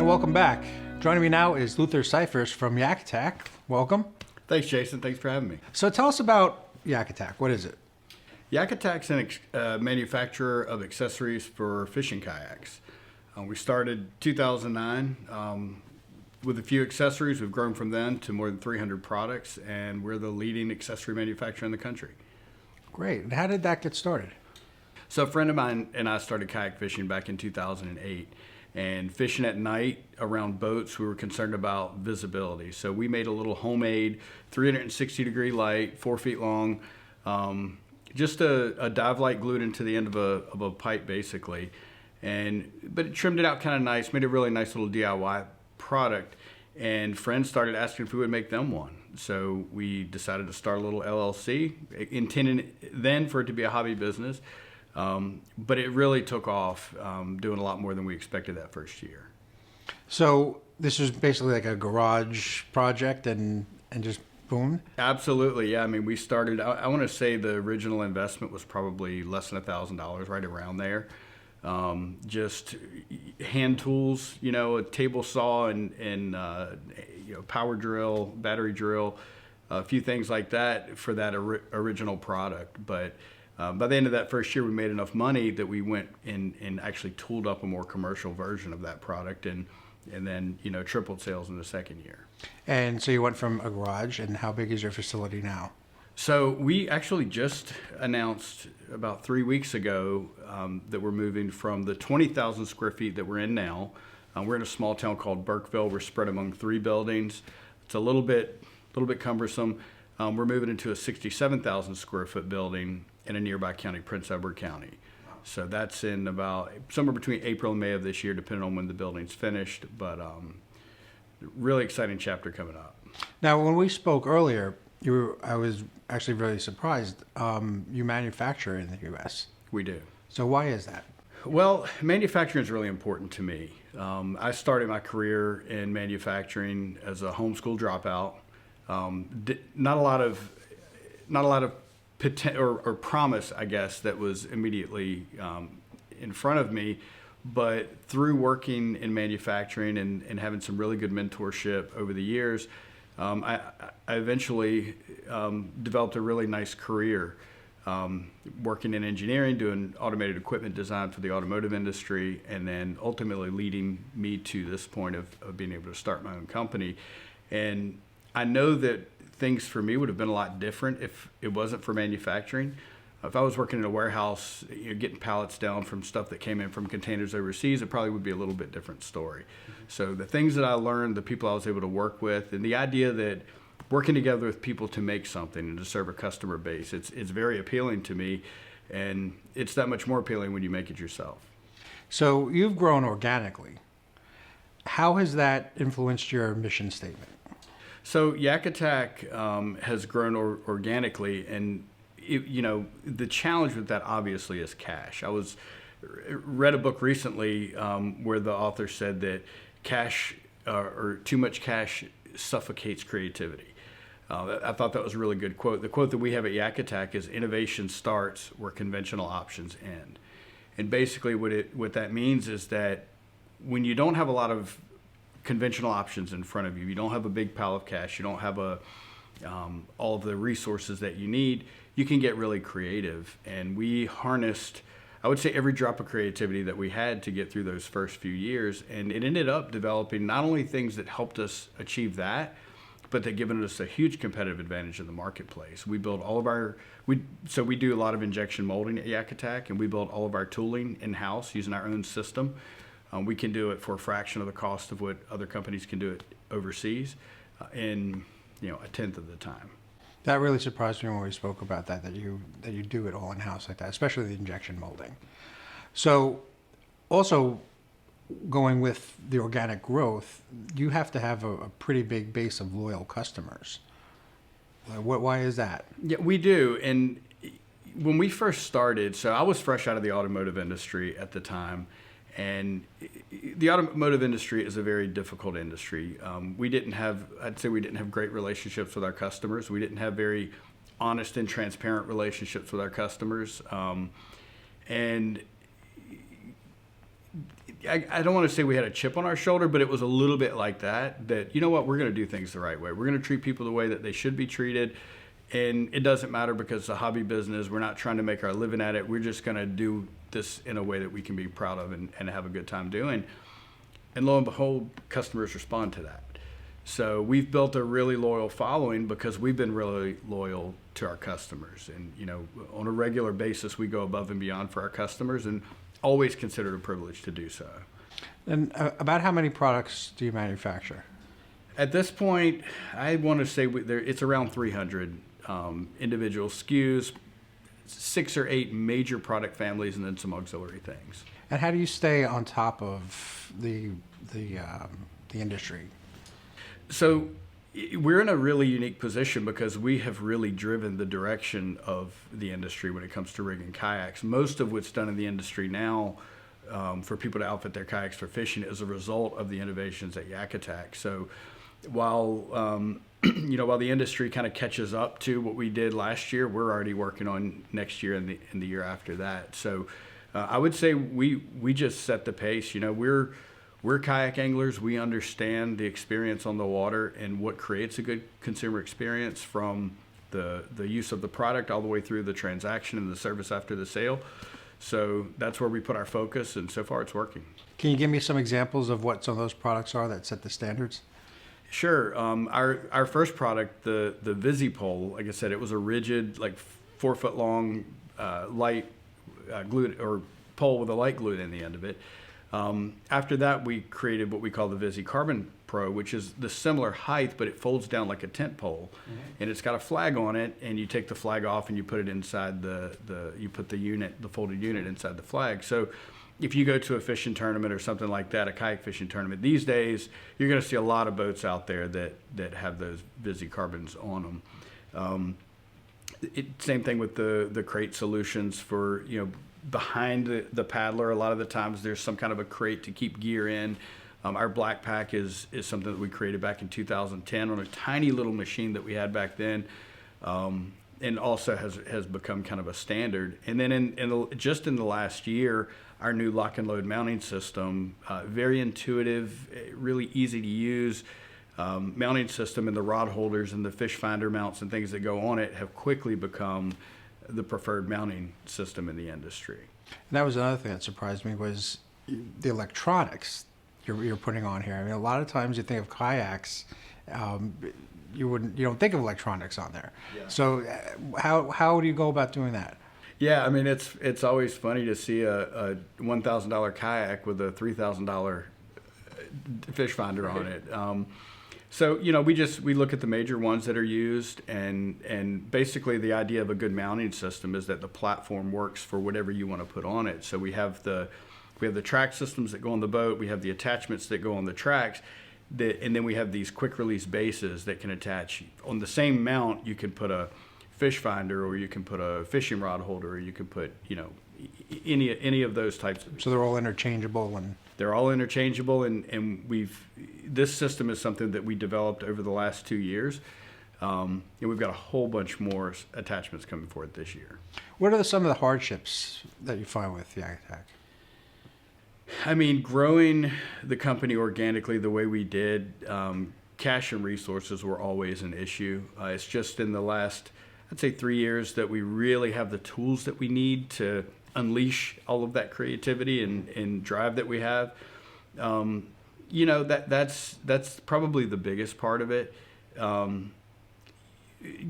And welcome back. Joining me now is Luther Cyphers from Yak Attack. Welcome. Thanks, Jason. Thanks for having me. So tell us about Yak Attack. What is it? Yak Attack's a manufacturer of accessories for fishing kayaks. We started 2009 with a few accessories. We've grown from then to more than 300 products, and we're the leading accessory manufacturer in the country. Great. And how did that get started? So a friend of mine and I started kayak fishing back in 2008. And fishing at night around boats, we were concerned about visibility. So we made a little homemade 360-degree light, 4 feet long, just a dive light glued into the end of a pipe, basically. But it trimmed it out kind of nice, made a really nice little DIY product. And friends started asking if we would make them one. So we decided to start a little LLC, intending then for it to be a hobby business. But it really took off, doing a lot more than we expected that first year. So this was basically like a garage project and just boom? Absolutely, yeah. I mean, we started, I want to say the original investment was probably less than $1,000, right around there. Just hand tools, a table saw and power drill, battery drill, a few things like that for that original product. But by the end of that first year, we made enough money that we went and actually tooled up a more commercial version of that product and then, tripled sales in the second year. And so you went from a garage, and how big is your facility now? So we actually just announced about 3 weeks ago that we're moving from the 20,000 square feet that we're in now. We're in a small town called Burkeville. We're spread among 3 buildings. It's a little bit cumbersome. We're moving into a 67,000 square foot building in a nearby county, Prince Edward County. So that's in about somewhere between April and May of this year, depending on when the building's finished. But really exciting chapter coming up. Now, when we spoke earlier, I was actually really surprised. You manufacture in the U.S. We do. So why is that? Well, manufacturing is really important to me. I started my career in manufacturing as a homeschool dropout. Not a lot of or promise, I guess, that was immediately in front of me. But through working in manufacturing and having some really good mentorship over the years, I eventually developed a really nice career working in engineering, doing automated equipment design for the automotive industry, and then ultimately leading me to this point of being able to start my own company. And I know that things for me would have been a lot different if it wasn't for manufacturing. If I was working in a warehouse, getting pallets down from stuff that came in from containers overseas, it probably would be a little bit different story. So the things that I learned, the people I was able to work with, and the idea that working together with people to make something and to serve a customer base, it's very appealing to me, and it's that much more appealing when you make it yourself. So you've grown organically. How has that influenced your mission statement? So Yak Attack has grown organically, and the challenge with that obviously is cash. I read a book recently where the author said that cash or too much cash suffocates creativity. I thought that was a really good quote. The quote that we have at Yak Attack is, "Innovation starts where conventional options end." And basically what that means is that when you don't have a lot of conventional options in front of you, you don't have a big pile of cash, you don't have all of the resources that you need, you can get really creative. And we harnessed, I would say, every drop of creativity that we had to get through those first few years. And it ended up developing not only things that helped us achieve that, but that given us a huge competitive advantage in the marketplace. We build all of we do a lot of injection molding at Yak Attack, and we build all of our tooling in-house using our own system. We can do it for a fraction of the cost of what other companies can do it overseas in a tenth of the time. That really surprised me when we spoke about that you do it all in-house like that, especially the injection molding. So also going with the organic growth, you have to have a pretty big base of loyal customers. Why is that? Yeah, we do. And when we first started, so I was fresh out of the automotive industry at the time. And the automotive industry is a very difficult industry. I'd say we didn't have great relationships with our customers. We didn't have very honest and transparent relationships with our customers. And I don't want to say we had a chip on our shoulder, but it was a little bit like that, you know what, we're going to do things the right way. We're going to treat people the way that they should be treated. And it doesn't matter because it's a hobby business. We're not trying to make our living at it. We're just going to do this in a way that we can be proud of and have a good time doing. And lo and behold, customers respond to that. So we've built a really loyal following because we've been really loyal to our customers. And, you know, on a regular basis, we go above and beyond for our customers and always consider it a privilege to do so. And about how many products do you manufacture? At this point, I want to say it's around 300 individual SKUs, 6 or 8 major product families, and then some auxiliary things. And how do you stay on top of the industry? So we're in a really unique position because we have really driven the direction of the industry when it comes to rigging kayaks. Most of what's done in the industry now for people to outfit their kayaks for fishing is a result of the innovations at Yak Attack. So while while the industry kind of catches up to what we did last year, we're already working on next year and the year after that. So I would say we just set the pace. You know, we're kayak anglers. We understand the experience on the water and what creates a good consumer experience, from the use of the product all the way through the transaction and the service after the sale. So that's where we put our focus, and so far it's working. Can you give me some examples of what some of those products are that set the standards? Sure. Our first product, the Visi pole, like I said, it was a rigid, like 4 foot long, light glued or pole with a light glued in the end of it. After that, we created what we call the Visi Carbon Pro, which is the similar height, but it folds down like a tent pole, and it's got a flag on it. And you take the flag off and you put it inside you put the folded unit inside the flag. So if you go to a fishing tournament or something like that, a kayak fishing tournament, these days you're going to see a lot of boats out there that have those Visi Carbons on them. Same thing with the crate solutions for, behind the paddler. A lot of the times there's some kind of a crate to keep gear in. Our black pack is something that we created back in 2010 on a tiny little machine that we had back then, and also has become kind of a standard. And then just in the last year, our new lock and load mounting system, very intuitive, really easy to use mounting system, and the rod holders and the fish finder mounts and things that go on it have quickly become the preferred mounting system in the industry. And that was another thing that surprised me, was the electronics you're putting on here. I mean, a lot of times you think of kayaks, you don't think of electronics on there. Yeah. So how do you go about doing that? Yeah, I mean, it's always funny to see a $1,000 kayak with a $3,000 fish finder on it. So, we look at the major ones that are used, and basically the idea of a good mounting system is that the platform works for whatever you want to put on it. So we have the track systems that go on the boat, we have the attachments that go on the tracks, and then we have these quick release bases that can attach. On the same mount, you can put a fish finder, or you can put a fishing rod holder, or you can put, any of those types. So they're all interchangeable They're all interchangeable, and this system is something that we developed over the last 2 years, and we've got a whole bunch more attachments coming for it this year. What are some of the hardships that you find with Yak Attack? I mean, growing the company organically the way we did, cash and resources were always an issue. It's just in the last, I'd say, 3 years that we really have the tools that we need to unleash all of that creativity and drive that we have. That's probably the biggest part of it.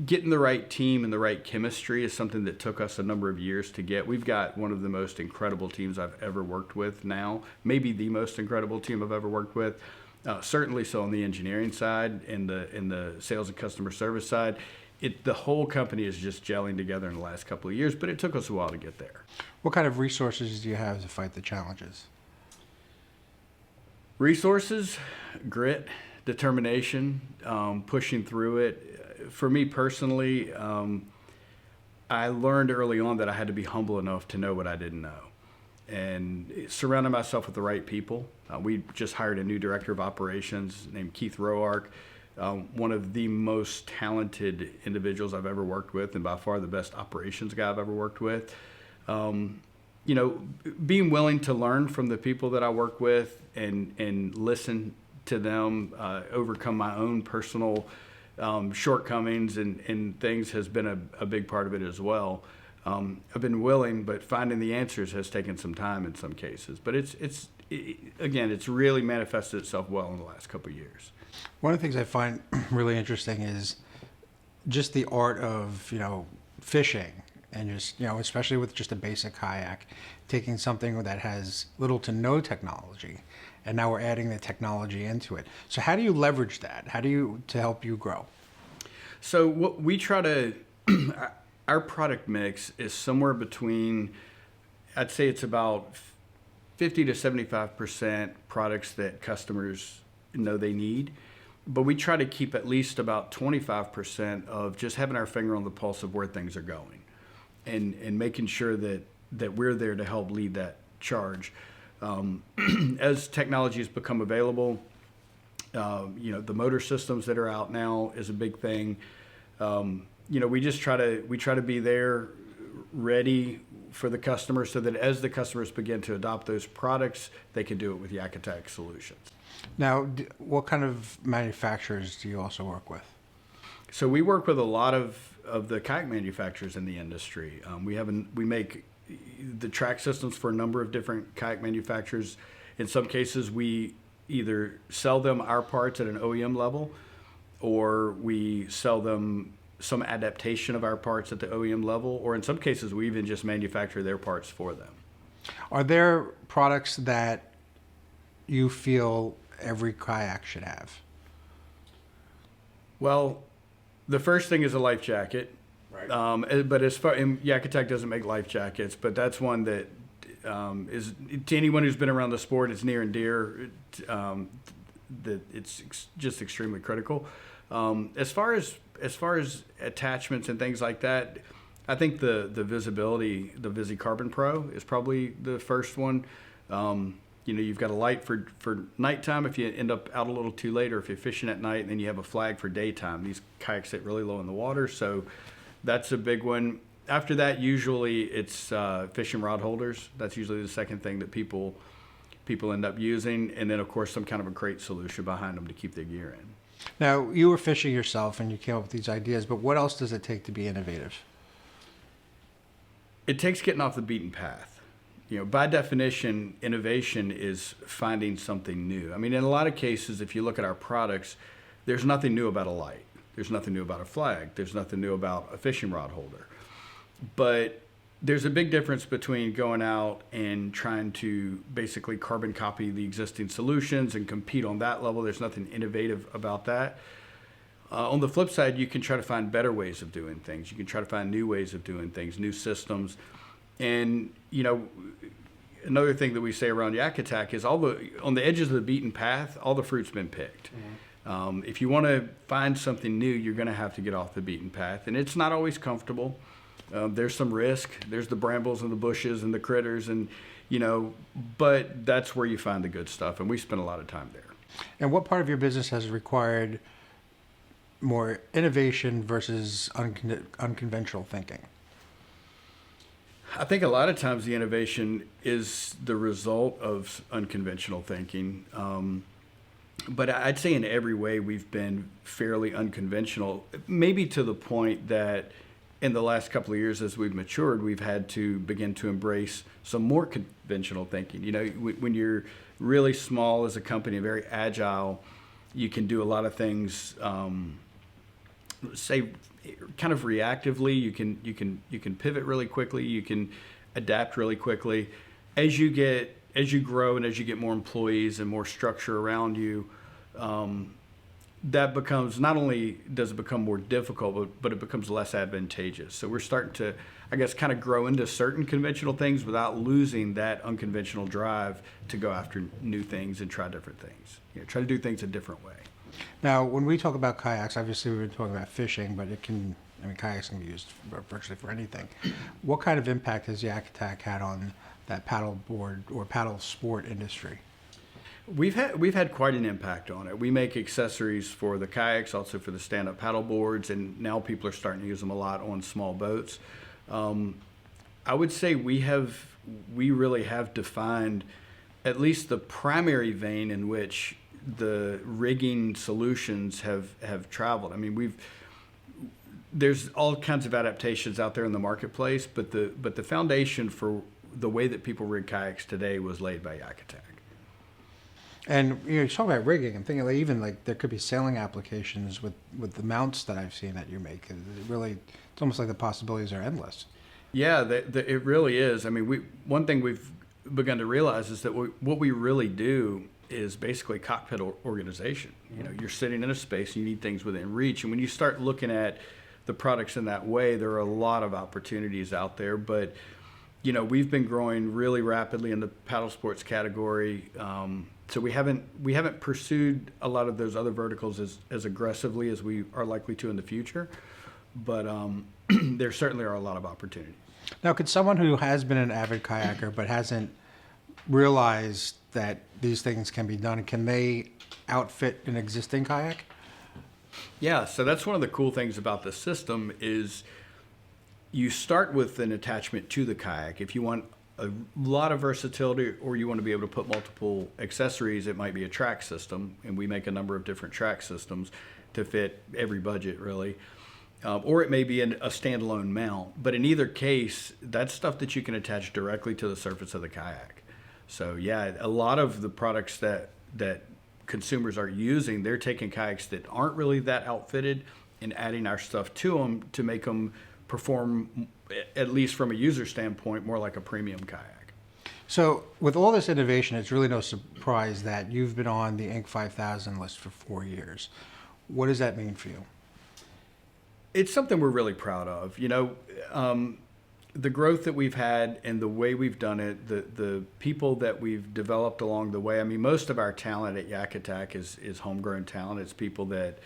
Getting the right team and the right chemistry is something that took us a number of years to get. We've got one of the most incredible teams I've ever worked with now, maybe the most incredible team I've ever worked with. Certainly so on the engineering side and the sales and customer service side. The whole company is just gelling together in the last couple of years, but it took us a while to get there. What kind of resources do you have to fight the challenges? Resources, grit, determination, pushing through it. For me personally, I learned early on that I had to be humble enough to know what I didn't know, and surrounding myself with the right people. We just hired a new director of operations named Keith Roark, one of the most talented individuals I've ever worked with, and by far the best operations guy I've ever worked with. being willing to learn from the people that I work with and listen to them, overcome my own personal shortcomings and things has been a big part of it as well. I've been willing, but finding the answers has taken some time in some cases. But it's really manifested itself well in the last couple of years. One of the things I find really interesting is just the art of, fishing and just, especially with just a basic kayak, taking something that has little to no technology and now we're adding the technology into it. So how do you leverage that? To help you grow? So what we try to, our product mix is somewhere between, I'd say it's about 50 to 75% products that customers know they need. But we try to keep at least about 25% of just having our finger on the pulse of where things are going and making sure that we're there to help lead that charge. As technologies become available, the motor systems that are out now is a big thing. We try to be there ready for the customer so that as the customers begin to adopt those products, they can do it with Yak Attack solutions. Now, what kind of manufacturers do you also work with? So we work with a lot of the kayak manufacturers in the industry. We make the track systems for a number of different kayak manufacturers. In some cases, we either sell them our parts at an OEM level, or we sell them some adaptation of our parts at the OEM level, or in some cases, we even just manufacture their parts for them. Are there products that you feel every kayak should have? Well, the first thing is a life jacket. Right. But as far, and Yak Attack doesn't make life jackets, but that's one that is, to anyone who's been around the sport, it's near and dear. That it's just extremely critical. As far as attachments and things like that, I think the visibility, the Visi Carbon Pro is probably the first one. You've got a light for nighttime if you end up out a little too late, or if you're fishing at night, and then you have a flag for daytime. These kayaks sit really low in the water, so that's a big one. After that, usually it's fishing rod holders. That's usually the second thing that people end up using, and then of course some kind of a crate solution behind them to keep their gear in. Now, you were fishing yourself and you came up with these ideas, but what else does it take to be innovative? It takes getting off the beaten path. By definition, innovation is finding something new. I mean, in a lot of cases, if you look at our products, there's nothing new about a light. There's nothing new about a flag. There's nothing new about a fishing rod holder. But there's a big difference between going out and trying to basically carbon copy the existing solutions and compete on that level. There's nothing innovative about that. On the flip side, you can try to find better ways of doing things. You can try to find new ways of doing things, new systems. And, another thing that we say around Yak Attack is on the edges of the beaten path, all the fruit's been picked. Mm-hmm. If you want to find something new, you're going to have to get off the beaten path. And it's not always comfortable. There's some risk. There's the brambles and the bushes and the critters, and, but that's where you find the good stuff. And we spend a lot of time there. And what part of your business has required more innovation versus unconventional thinking? I think a lot of times the innovation is the result of unconventional thinking. But I'd say in every way we've been fairly unconventional, maybe to the point that in the last couple of years as we've matured, we've had to begin to embrace some more conventional thinking. When you're really small as a company, very agile, you can do a lot of things, say kind of reactively. You can pivot really quickly. You can adapt really quickly. As you grow and as you get more employees and more structure around you, that becomes, not only does it become more difficult, but it becomes less advantageous. So we're starting to, I guess, kind of grow into certain conventional things without losing that unconventional drive to go after new things and try different things. Try to do things a different way. Now, when we talk about kayaks, obviously we've been talking about fishing, but kayaks can be used virtually for anything. What kind of impact has Yak Attack had on that paddle board or paddle sport industry? We've had quite an impact on it. We make accessories for the kayaks, also for the stand-up paddle boards, and now people are starting to use them a lot on small boats. I would say we really have defined at least the primary vein in which the rigging solutions have traveled. I mean, there's all kinds of adaptations out there in the marketplace, but the foundation for the way that people rig kayaks today was laid by Yak Attack. And you talk about rigging. I'm thinking like even like there could be sailing applications with the mounts that I've seen that you make. It's almost like the possibilities are endless. Yeah, it really is. I mean, one thing we've begun to realize is that what we really do is basically cockpit organization. You know, you're sitting in a space, you need things within reach, and when you start looking at the products in that way, there are a lot of opportunities out there. But you know, we've been growing really rapidly in the paddle sports category. So we haven't pursued a lot of those other verticals as aggressively as we are likely to in the future, but there certainly are a lot of opportunities. Now, could someone who has been an avid kayaker but hasn't realized that these things can be done, can they outfit an existing kayak? Yeah, so that's one of the cool things about the system is you start with an attachment to the kayak. If you want a lot of versatility or you want to be able to put multiple accessories, it might be a track system, and we make a number of different track systems to fit every budget really. Or it may be a standalone mount, but in either case, that's stuff that you can attach directly to the surface of the kayak. So yeah, a lot of the products that consumers are using, they're taking kayaks that aren't really that outfitted and adding our stuff to them to make them perform, at least from a user standpoint, more like a premium kayak. So with all this innovation, it's really no surprise that you've been on the Inc. 5000 list for 4 years. What does that mean for you? It's something we're really proud of. You know, the growth that we've had and the way we've done it, the people that we've developed along the way. I mean, most of our talent at Yak Attack is homegrown talent. It's people that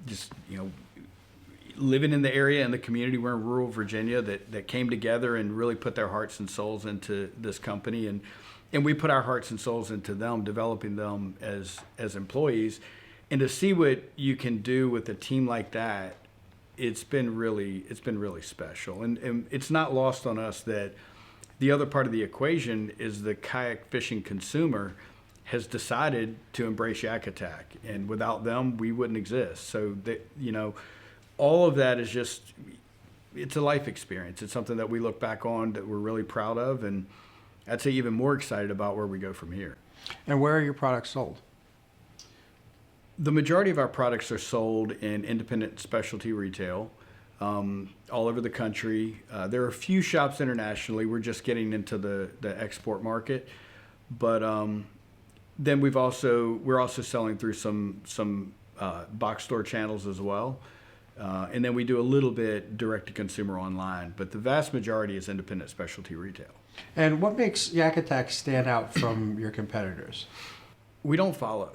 just, you know, living in the area and the community. We're in rural Virginia that came together and really put their hearts and souls into this company. And we put our hearts and souls into them, developing them as employees. And to see what you can do with a team like that, it's been really special. And it's not lost on us that the other part of the equation is the kayak fishing consumer has decided to embrace Yak Attack. And without them, we wouldn't exist. So, you know, all of that is just, it's a life experience. It's something that we look back on that we're really proud of. And I'd say even more excited about where we go from here. And where are your products sold? The majority of our products are sold in independent specialty retail all over the country. There are a few shops internationally. We're just getting into the export market. But then we're also selling through some box store channels as well. And then we do a little bit direct to consumer online, but the vast majority is independent specialty retail. And what makes Yak Attack stand out from your competitors? We don't follow.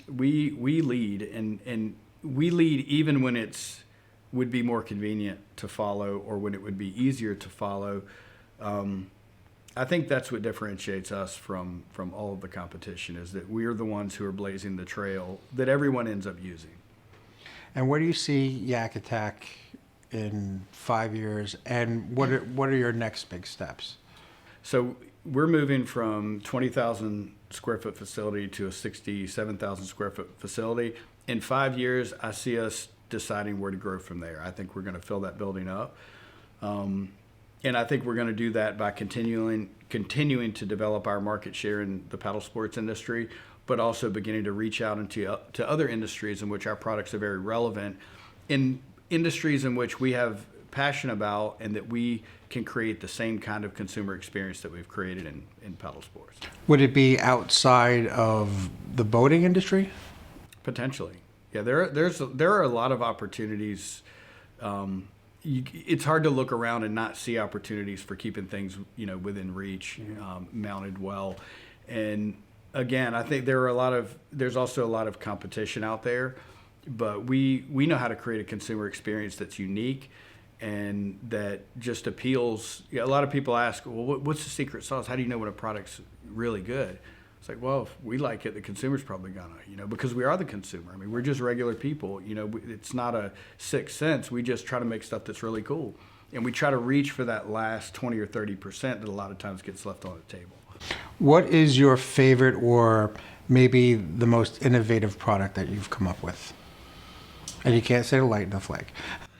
We lead, and we lead even when it's would be more convenient to follow or when it would be easier to follow. I think that's what differentiates us from all of the competition, is that we're the ones who are blazing the trail that everyone ends up using. And where do you see Yak Attack in 5 years, and what are your next big steps? So we're moving from 20,000 square foot facility to a 67,000 square foot facility. In 5 years, I see us deciding where to grow from there. I think we're going to fill that building up. And I think we're going to do that by continuing to develop our market share in the paddle sports industry, but also beginning to reach out into to other industries in which our products are very relevant, in industries in which we have passion about and that we can create the same kind of consumer experience that we've created in paddle sports. Would it be outside of the boating industry? Potentially. Yeah, there are a lot of opportunities. It's hard to look around and not see opportunities for keeping things, you know, within reach, mounted well. And again, I think there's also a lot of competition out there, but we know how to create a consumer experience that's unique and that just appeals. A lot of people ask, well, what's the secret sauce? How do you know when a product's really good? It's like, well, if we like it, the consumer's probably gonna, you know, because we are the consumer. I mean, we're just regular people. You know, it's not a sixth sense. We just try to make stuff that's really cool. And we try to reach for that last 20 or 30% that a lot of times gets left on the table. What is your favorite or maybe the most innovative product that you've come up with? And you can't say the light and the flake.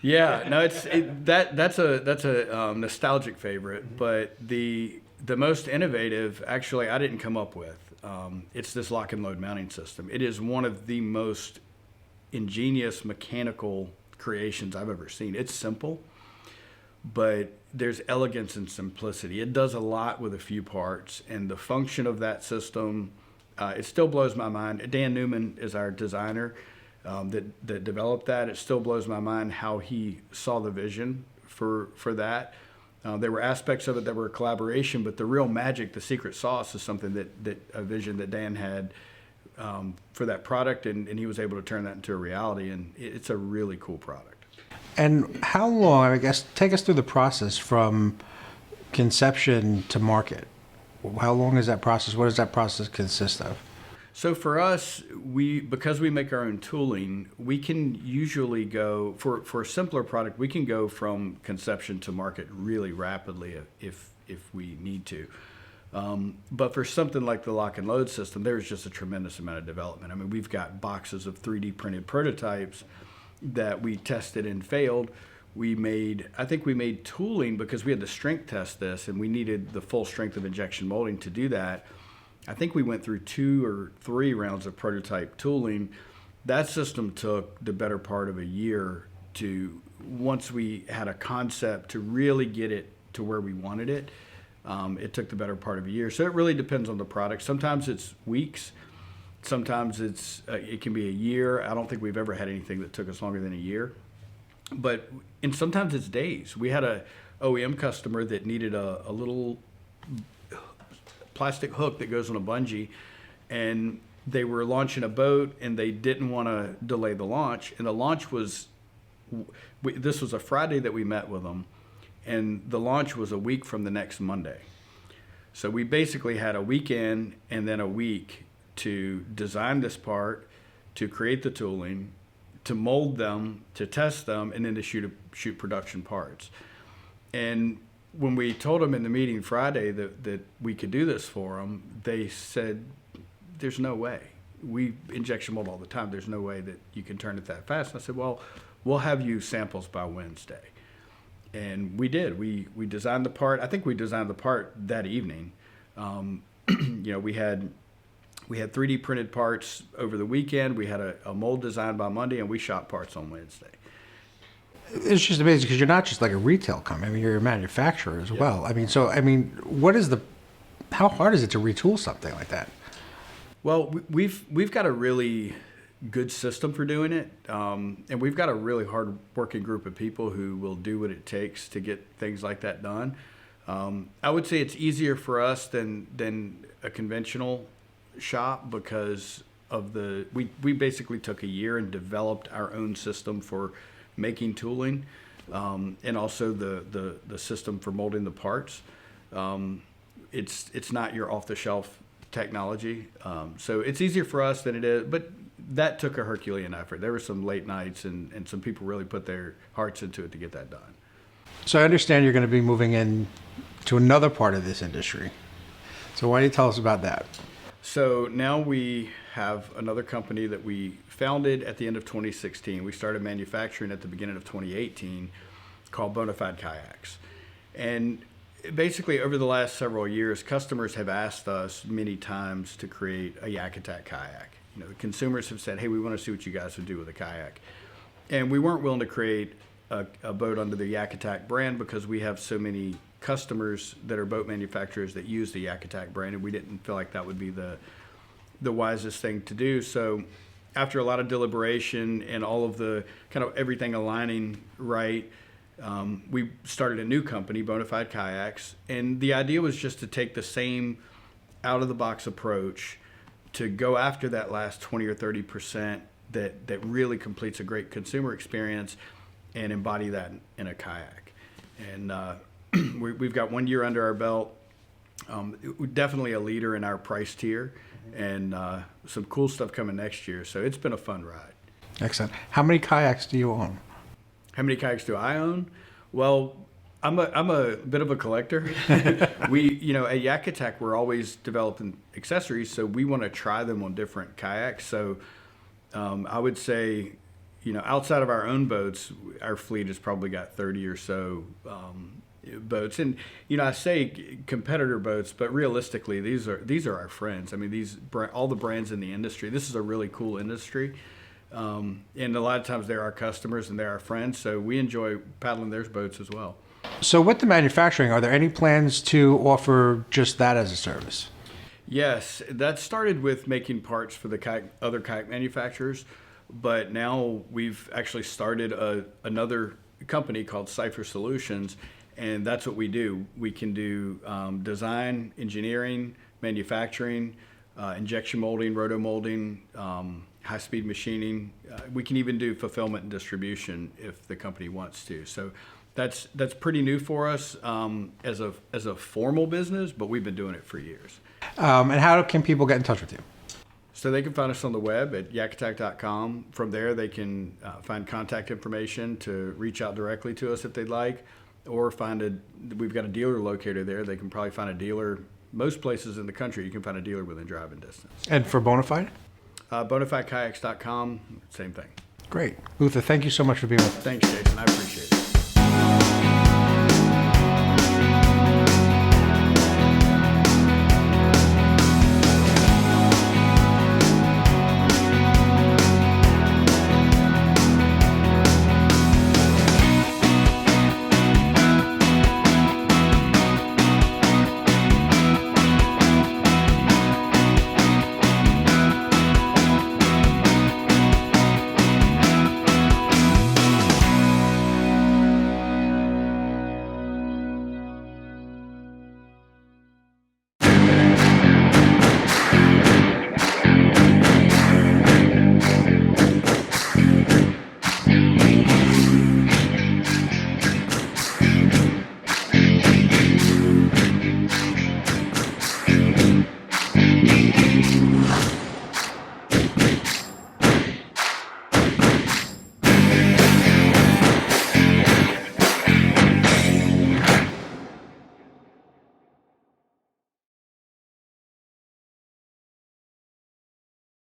Yeah, no, that's a nostalgic favorite, but the most innovative, actually, I didn't come up with. It's this lock and load mounting system. It is one of the most ingenious mechanical creations I've ever seen. It's simple, but there's elegance and simplicity. It does a lot with a few parts, and the function of that system, it still blows my mind. Dan Newman is our designer that developed that. It still blows my mind how he saw the vision for that. There were aspects of it that were a collaboration, but the real magic, the secret sauce, is something that a vision that Dan had for that product, and he was able to turn that into a reality, and it's a really cool product. And how long, I guess, take us through the process from conception to market. How long is that process? What does that process consist of? So for us, because we make our own tooling, we can usually go, for a simpler product, we can go from conception to market really rapidly if we need to. But for something like the lock and load system, there's just a tremendous amount of development. I mean, we've got boxes of 3D printed prototypes that we tested and failed. I think we made tooling because we had to strength test this, and we needed the full strength of injection molding to do that. I think we went through 2 or 3 rounds of prototype tooling. That system took the better part of a year once we had a concept to really get it to where we wanted it. It took the better part of a year. So it really depends on the product. Sometimes it's weeks. Sometimes it can be a year. I don't think we've ever had anything that took us longer than a year. And sometimes it's days. We had a OEM customer that needed a little plastic hook that goes on a bungee, and they were launching a boat, and they didn't want to delay the launch. And the launch this was a Friday that we met with them, and the launch was a week from the next Monday. So we basically had a weekend and then a week to design this part, to create the tooling, to mold them, to test them, and then to shoot production parts. And when we told them in the meeting Friday that we could do this for them, they said, "There's no way. We injection mold all the time. There's no way that you can turn it that fast." And I said, "Well, we'll have you samples by Wednesday." And we did. We designed the part. I think we designed the part that evening. We had 3D printed parts over the weekend. We had a mold designed by Monday, and we shot parts on Wednesday. It's just amazing because you're not just like a retail company. I mean, you're a manufacturer as well. I mean, how hard is it to retool something like that? Well, we've got a really good system for doing it, and we've got a really hard working group of people who will do what it takes to get things like that done. I would say it's easier for us than a conventional shop because of we basically took a year and developed our own system for making tooling, and also the system for molding the parts. It's not your off-the-shelf technology, so it's easier for us than it is, but that took a Herculean effort. There were some late nights, and some people really put their hearts into it to get that done. So I understand you're going to be moving in to another part of this industry. So why don't you tell us about that? So now we have another company that we founded at the end of 2016. We started manufacturing at the beginning of 2018 called Bonafide Kayaks. And basically over the last several years, customers have asked us many times to create a Yak Attack kayak. The consumers have said, "Hey, we want to see what you guys would do with a kayak." And we weren't willing to create a boat under the Yak Attack brand because we have so many customers that are boat manufacturers that use the Yak Attack brand, and we didn't feel like that would be the wisest thing to do. So after a lot of deliberation and all of the kind of everything aligning right, we started a new company, Bonafide Kayaks, and the idea was just to take the same out-of-the-box approach to go after that last 20 or 30% that really completes a great consumer experience and embody that in a kayak. And we've got 1 year under our belt. We're definitely a leader in our price tier, and some cool stuff coming next year. So it's been a fun ride. Excellent. How many kayaks do you own? How many kayaks do I own? Well, I'm a bit of a collector. At Yak Attack, we're always developing accessories, so we want to try them on different kayaks. So I would say, outside of our own boats, our fleet has probably got 30 or so boats. And I say competitor boats, but realistically, these are our friends. I mean, all the brands in the industry. This is a really cool industry. And a lot of times they're our customers and they're our friends, so we enjoy paddling their boats as well. So with the manufacturing, are there any plans to offer just that as a service? Yes, that started with making parts for the other kayak manufacturers, but now we've actually started another company called Cypher Solutions, and that's what we do. We can do design, engineering, manufacturing, injection molding, roto molding, high-speed machining. We can even do fulfillment and distribution if the company wants to. So that's pretty new for us as a formal business, but we've been doing it for years. And how can people get in touch with you? So they can find us on the web at yakattack.com. From there, they can find contact information to reach out directly to us if they'd like, or we've got a dealer locator there. They can probably find a dealer. Most places in the country, you can find a dealer within driving distance. And for Bonafide? Bonafidekayaks.com, same thing. Great. Luther, thank you so much for being with us. Thanks, Jason. I appreciate it.